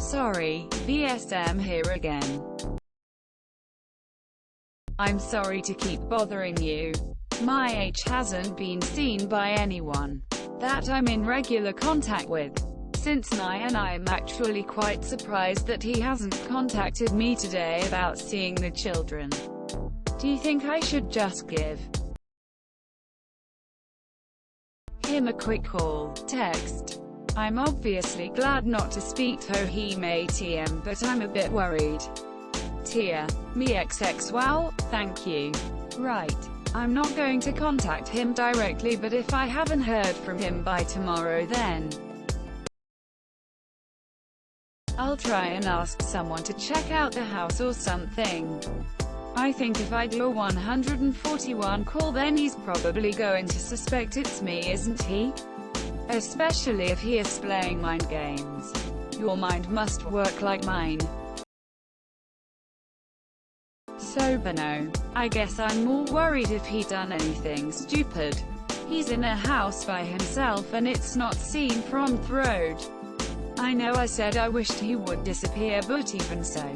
Sorry, VSM here again. I'm sorry to keep bothering you. My H hasn't been seen by anyone that I'm in regular contact with since 9, and I am actually quite surprised that he hasn't contacted me today about seeing the children. Do you think I should just give him a quick call, text? I'm obviously glad not to speak to him ATM, but I'm a bit worried. Tia. Me XX. Wow, thank you. Right. I'm not going to contact him directly, but if I haven't heard from him by tomorrow, then I'll try and ask someone to check out the house or something. I think if I do a 141 call, then he's probably going to suspect it's me, isn't he? Especially if he is playing mind games. Your mind must work like mine. So Bono. I guess I'm more worried if he done anything stupid. He's in a house by himself and it's not seen from the road. I know I said I wished he would disappear, but even so,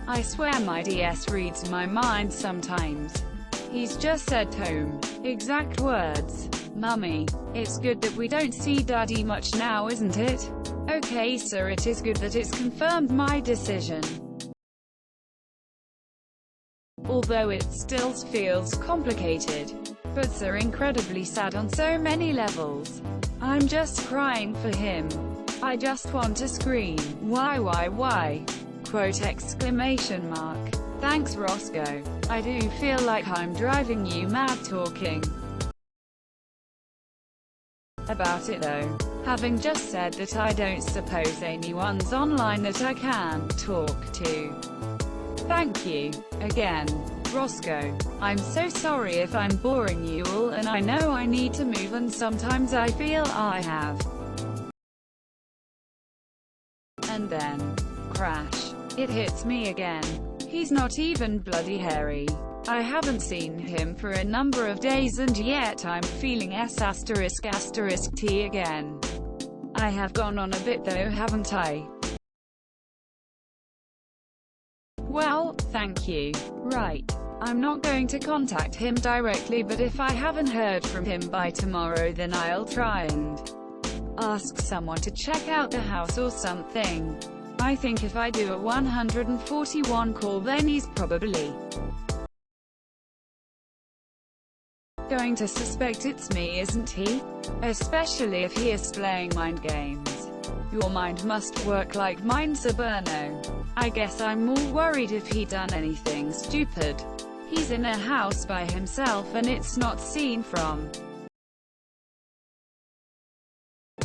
I swear my DS reads my mind sometimes. He's just said home. Exact words. Mummy, it's good that we don't see Daddy much now, isn't it? Okay sir, it is good that it's confirmed my decision. Although it still feels complicated. But sir, incredibly sad on so many levels. I'm just crying for him. I just want to scream, why? Quote exclamation mark. Thanks Roscoe. I do feel like I'm driving you mad talking about it though. Having just said that, I don't suppose anyone's online that I can talk to. Thank you. Again. Roscoe. I'm so sorry if I'm boring you all, and I know I need to move, and sometimes I feel I have. And then, crash. It hits me again. He's not even bloody Harry. I haven't seen him for a number of days, and yet I'm feeling S***T again. I have gone on a bit though, haven't I? Well, thank you. Right. I'm not going to contact him directly, but if I haven't heard from him by tomorrow, then I'll try and ask someone to check out the house or something. I think if I do a 141 call, then he's probably going to suspect it's me, isn't he? Especially if he is playing mind games. Your mind must work like mine, Sir Bono. I guess I'm more worried if he done anything stupid. He's in a house by himself and it's not seen from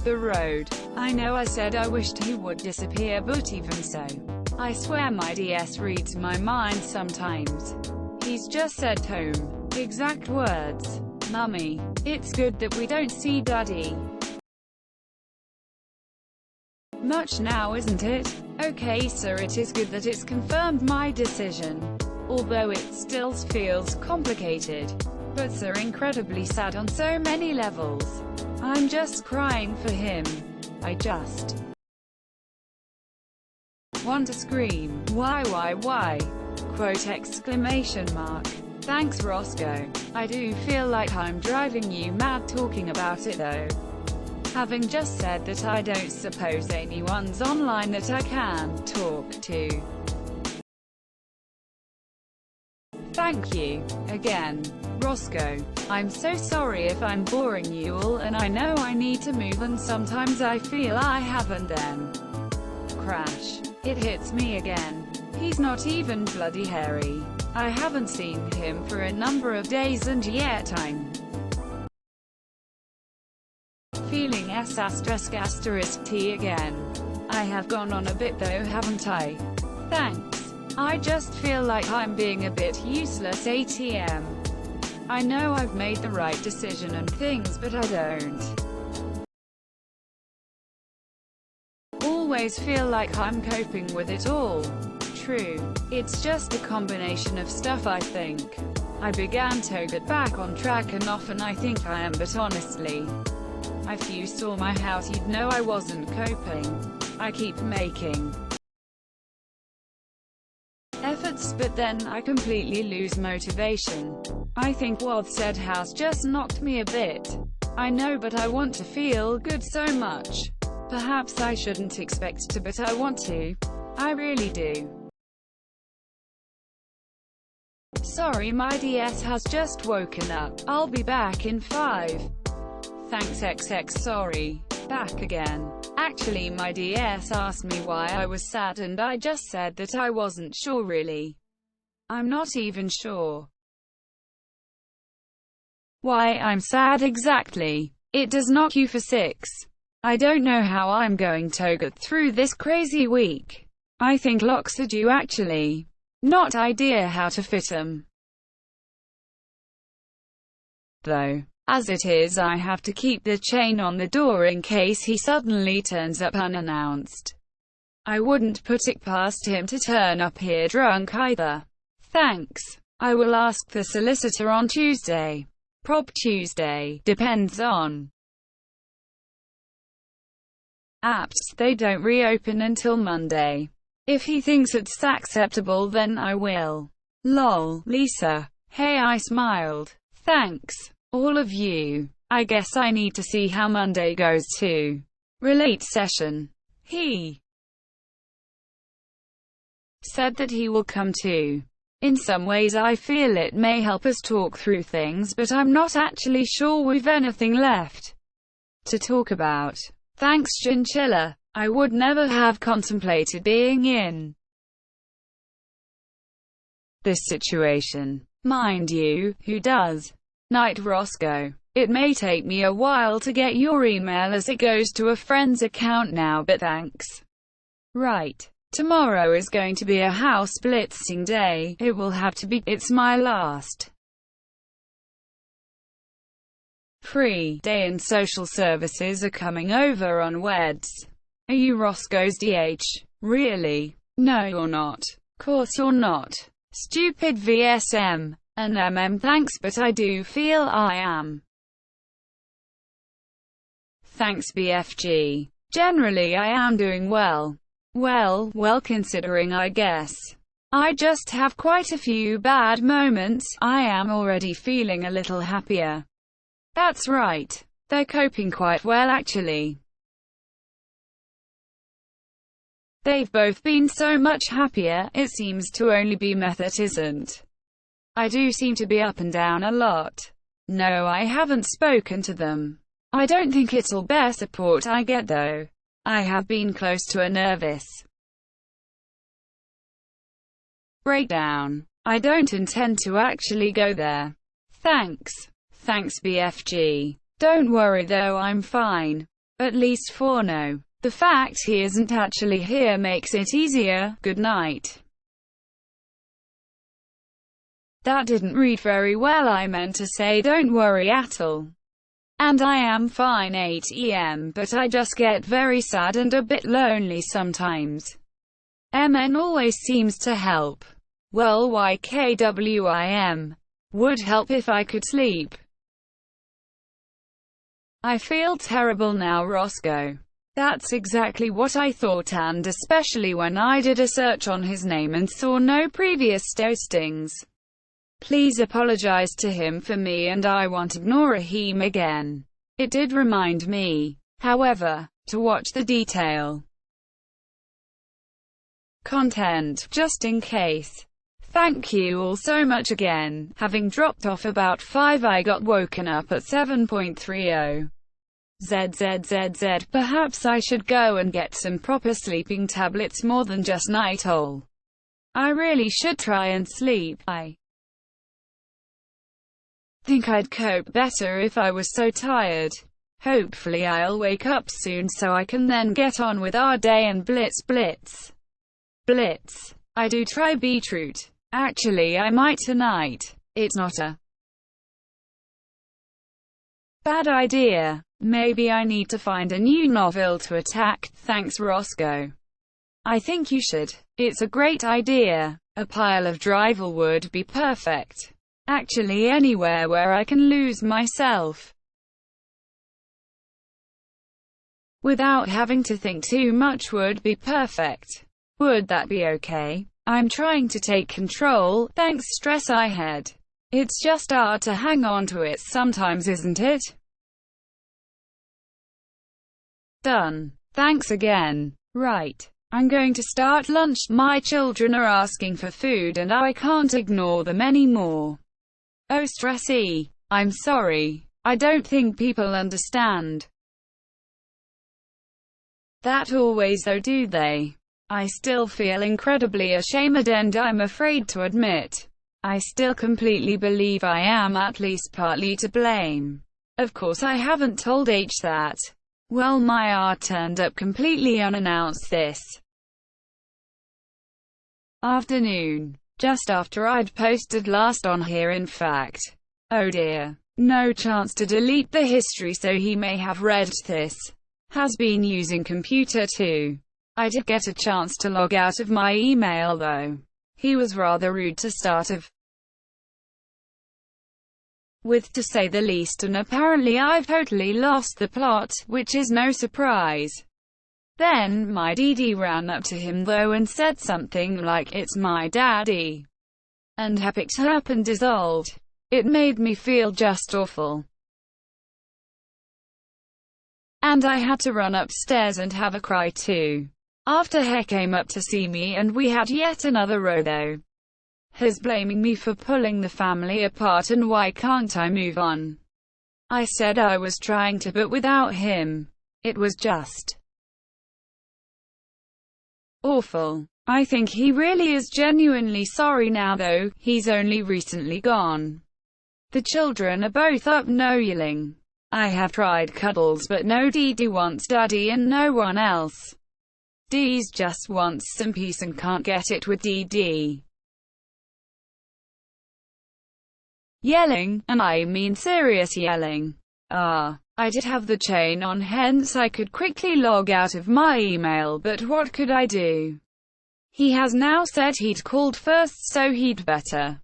the road. I know I said I wished he would disappear, but even so, I swear my DS reads my mind sometimes. He's just said home. Exact words. Mummy, it's good that we don't see Daddy much now, isn't it? Okay sir, it is good that it's confirmed my decision. Although it still feels complicated. But sir, incredibly sad on so many levels. I'm just crying for him. I just want to scream, why? Quote exclamation mark. Thanks Roscoe. I do feel like I'm driving you mad talking about it though. Having just said that, I don't suppose anyone's online that I can talk to. Thank you. Again. Roscoe. I'm so sorry if I'm boring you all, and I know I need to move, and sometimes I feel I haven't, then crash. It hits me again. He's not even bloody Harry. I haven't seen him for a number of days, and yet I'm feeling S***T again. I have gone on a bit though, haven't I? Thanks. I just feel like I'm being a bit useless ATM. I know I've made the right decision and things, but I don't always feel like I'm coping with it all. True. It's just a combination of stuff, I think. I began to get back on track, and often I think I am, but honestly, If you saw my house you'd know I wasn't coping. I keep making efforts, but then I completely lose motivation. I think what said house just knocked me a bit. I know, but I want to feel good so much. Perhaps I shouldn't expect to, but I want to. I really do. Sorry, my DS has just woken up. I'll be back in 5. Thanks XX. Sorry. Back again. Actually, my DS asked me why I was sad and I just said that I wasn't sure really. I'm not even sure why I'm sad exactly. It does knock you for 6. I don't know how I'm going to get through this crazy week. I think locks are due actually. Not idea how to fit 'em, though. As it is, I have to keep the chain on the door in case he suddenly turns up unannounced. I wouldn't put it past him to turn up here drunk either. Thanks. I will ask the solicitor on Tuesday. Prob Tuesday. Depends on apps. They don't reopen until Monday. If he thinks it's acceptable, then I will. Lol. Lisa. Hey, I smiled. Thanks. All of you. I guess I need to see how Monday goes too. Relate session. He said that he will come too. In some ways I feel it may help us talk through things, but I'm not actually sure we've anything left to talk about. Thanks, Chinchilla. I would never have contemplated being in this situation. Mind you, who does? Night Roscoe. It may take me a while to get your email as it goes to a friend's account now, but thanks. Right. Tomorrow is going to be a house blitzing day. It will have to be. It's my last free day and social services are coming over on Weds. Are you Roscoe's DH? Really? No, you're not. Course you're not. Stupid VSM. And thanks, but I do feel I am. Thanks BFG. Generally I am doing well. Well considering I guess. I just have quite a few bad moments. I am already feeling a little happier. That's right. They're coping quite well actually. They've both been so much happier. It seems to only be Meth that isn't. I do seem to be up and down a lot. No, I haven't spoken to them. I don't think it'll bear support I get though. I have been close to a nervous breakdown. I don't intend to actually go there. Thanks. Thanks BFG. Don't worry though, I'm fine. At least for now. The fact he isn't actually here makes it easier. Good night. That didn't read very well. I meant to say don't worry at all. And I am fine 8 em, but I just get very sad and a bit lonely sometimes. MN always seems to help. Well, YKWIM. Would help if I could sleep. I feel terrible now, Roscoe. That's exactly what I thought, and especially when I did a search on his name and saw no previous postings. Please apologize to him for me, and I won't ignore him again. It did remind me, however, to watch the detail content, just in case. Thank you all so much again. Having dropped off about 5, I got woken up at 7.30. ZZZZ. Perhaps I should go and get some proper sleeping tablets more than just Nitol. I really should try and sleep. I think I'd cope better if I was so tired. Hopefully I'll wake up soon so I can then get on with our day and blitz. I do try beetroot. Actually I might tonight. It's not a bad idea. Maybe I need to find a new novel to attack. Thanks Roscoe. I think you should. It's a great idea. A pile of drivel would be perfect. Actually anywhere where I can lose myself. without having to think too much would be perfect. Would that be okay? I'm trying to take control, thanks stress I had. It's just hard to hang on to it sometimes, isn't it? Done. Thanks again. Right. I'm going to start lunch. My children are asking for food and I can't ignore them anymore. Oh stressy. I'm sorry. I don't think people understand that always though, do they? I still feel incredibly ashamed and I'm afraid to admit I still completely believe I am at least partly to blame. Of course I haven't told H that. Well, my art turned up completely unannounced this afternoon, just after I'd posted last on here in fact. Oh dear. No chance to delete the history, so he may have read this. Has been using computer too. I did get a chance to log out of my email though. He was rather rude to start with, to say the least, and apparently I've totally lost the plot, which is no surprise. Then my DD ran up to him though and said something like, "It's my daddy," and I picked her up and dissolved. It made me feel just awful. And I had to run upstairs and have a cry too. After he came up to see me and we had yet another row though. His blaming me for pulling the family apart and why can't I move on. I said I was trying to, but without him, it was just awful. I think he really is genuinely sorry now though, he's only recently gone. The children are both up no yelling. I have tried cuddles but no, Dee wants daddy and no one else. Dee's just wants some peace and can't get it with Dee. Yelling, and I mean serious yelling. I did have the chain on, hence I could quickly log out of my email, but what could I do? He has now said he'd called first, so he'd better.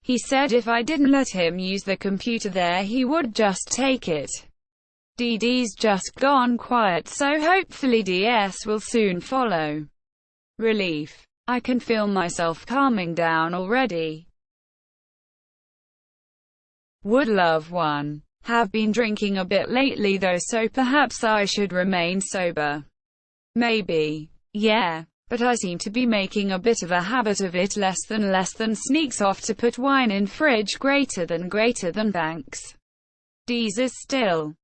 He said if I didn't let him use the computer there, he would just take it. Dee's just gone quiet, so hopefully DS will soon follow. Relief. I can feel myself calming down already. Would love one. Have been drinking a bit lately though, so perhaps I should remain sober. Maybe. Yeah. But I seem to be making a bit of a habit of it. Less than sneaks off to put wine in fridge. Greater than thanks. Dee's is still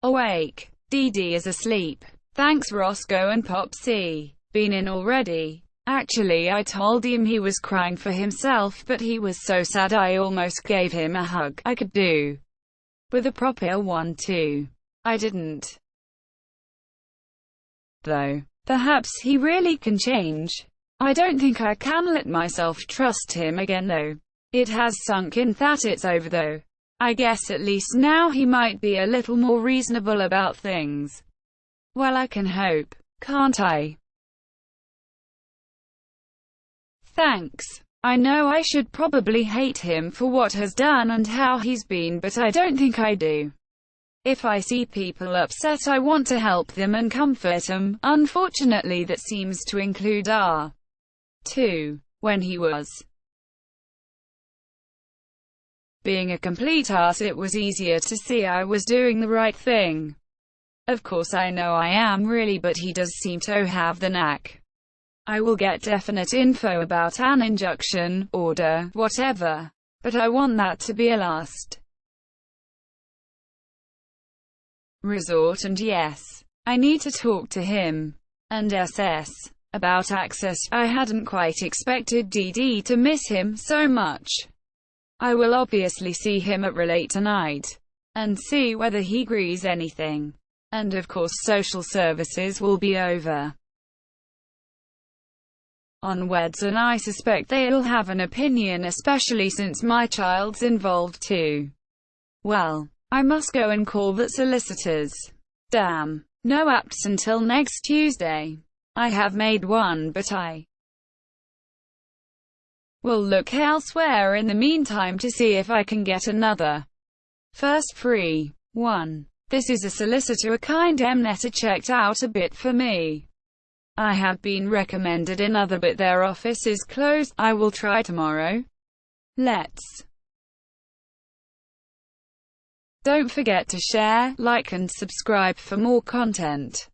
awake. Dee is asleep. Thanks Roscoe and Popsy. Been in already. Actually I told him he was crying for himself, but he was so sad I almost gave him a hug. I could do with a proper one too. I didn't though. Perhaps he really can change. I don't think I can let myself trust him again though. It has sunk in that it's over though. I guess at least now he might be a little more reasonable about things. Well, I can hope, can't I? Thanks. I know I should probably hate him for what has done and how he's been, but I don't think I do. If I see people upset, I want to help them and comfort them. Unfortunately, that seems to include R2. When he was being a complete arse, it was easier to see I was doing the right thing. Of course I know I am really, but he does seem to have the knack. I will get definite info about an injunction, order, whatever. But I want that to be a last resort, and yes, I need to talk to him and SS about access. I hadn't quite expected DD to miss him so much. I will obviously see him at Relate tonight and see whether he agrees anything. And of course social services will be over on Weds, and I suspect they'll have an opinion, especially since my child's involved too. Well, I must go and call the solicitors. Damn. No apps until next Tuesday. I have made one, but I will look elsewhere in the meantime to see if I can get another. First free. 1. This is a solicitor, a kind Mneta checked out a bit for me. I have been recommended another, but their office is closed. I will try tomorrow. Let's. Don't forget to share, like and subscribe for more content.